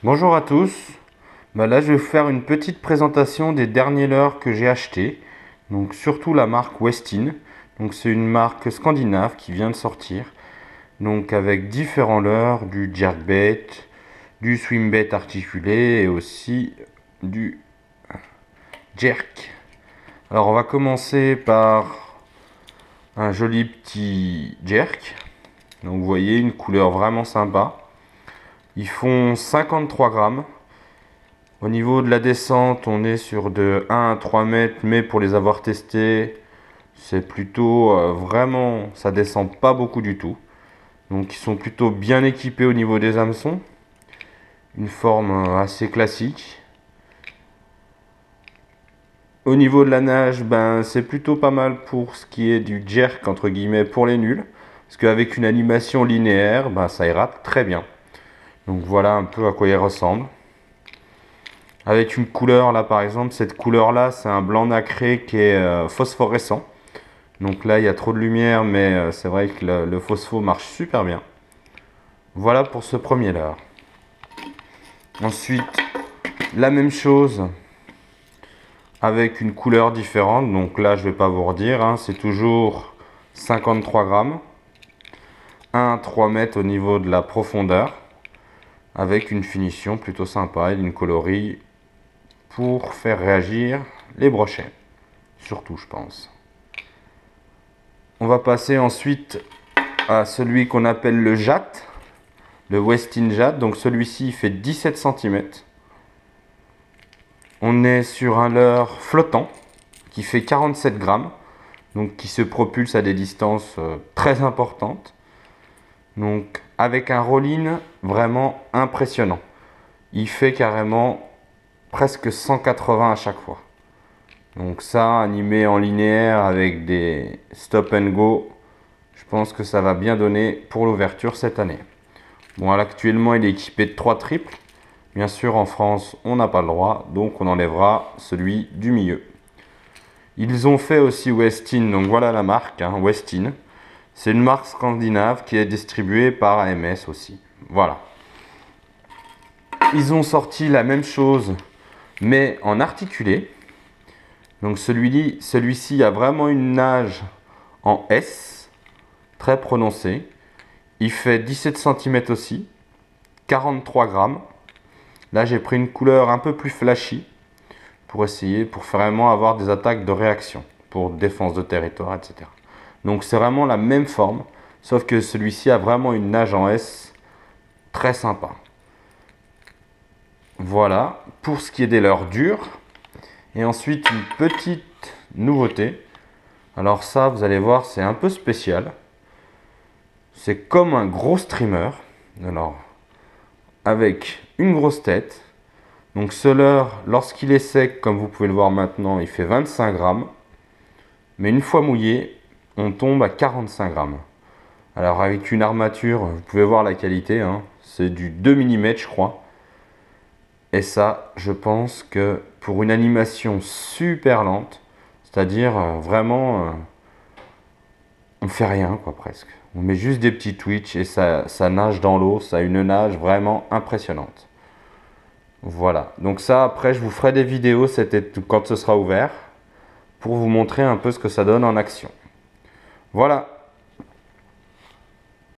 Bonjour à tous. Là, je vais vous faire une petite présentation des derniers leurres que j'ai achetés. Donc, surtout la marque Westin. Donc, c'est une marque scandinave qui vient de sortir. Donc, avec différents leurres, du jerkbait, du swimbait articulé et aussi du jerk. Alors, on va commencer par un joli petit jerk. Donc, vous voyez, une couleur vraiment sympa. Ils font 53 grammes. Au niveau de la descente, on est sur de 1 à 3 mètres, mais pour les avoir testés, c'est plutôt vraiment, ça descend pas beaucoup du tout. Donc ils sont plutôt bien équipés au niveau des hameçons. Une forme assez classique. Au niveau de la nage, c'est plutôt pas mal pour ce qui est du jerk entre guillemets pour les nuls. Parce qu'avec une animation linéaire, ça ira très bien. Donc voilà un peu à quoi il ressemble. Avec une couleur là par exemple, cette couleur là c'est un blanc nacré qui est phosphorescent. Donc là il y a trop de lumière mais c'est vrai que le phospho marche super bien. Voilà pour ce premier leurre. Ensuite la même chose avec une couleur différente. Donc là je vais pas vous redire, hein, c'est toujours 53 grammes. 1 à 3 mètres au niveau de la profondeur. Avec une finition plutôt sympa et une coloris pour faire réagir les brochets. Surtout je pense. On va passer ensuite à celui qu'on appelle le Jatte, le Westin Jatte. Donc celui-ci il fait 17 cm. On est sur un leurre flottant qui fait 47 grammes. Donc qui se propulse à des distances très importantes. Donc avec un roll-in vraiment impressionnant. Il fait carrément presque 180 à chaque fois. Donc ça, animé en linéaire avec des stop and go, je pense que ça va bien donner pour l'ouverture cette année. Bon, actuellement, il est équipé de 3 triples. Bien sûr, en France, on n'a pas le droit, donc on enlèvera celui du milieu. Ils ont fait aussi Westin, donc voilà la marque, hein, Westin. C'est une marque scandinave qui est distribuée par AMS aussi. Voilà. Ils ont sorti la même chose, mais en articulé. Donc celui-ci a vraiment une nage en S, très prononcée. Il fait 17 cm aussi, 43 grammes. Là j'ai pris une couleur un peu plus flashy pour essayer, pour vraiment avoir des attaques de réaction, pour défense de territoire, etc. Donc c'est vraiment la même forme, sauf que celui-ci a vraiment une nage en S très sympa. Voilà, pour ce qui est des leurres durs. Et ensuite une petite nouveauté. Alors ça, vous allez voir, c'est un peu spécial. C'est comme un gros streamer. Alors, avec une grosse tête. Donc ce leurre, lorsqu'il est sec, comme vous pouvez le voir maintenant, il fait 25 grammes. Mais une fois mouillé, on tombe à 45 grammes. Alors avec une armature, vous pouvez voir la qualité. Hein, c'est du 2 mm, je crois. Et ça, je pense que pour une animation super lente, c'est-à-dire vraiment, on fait rien quoi presque. On met juste des petits twitch et ça nage dans l'eau, ça a une nage vraiment impressionnante. Voilà, donc ça après je vous ferai des vidéos quand ce sera ouvert pour vous montrer un peu ce que ça donne en action. Voilà.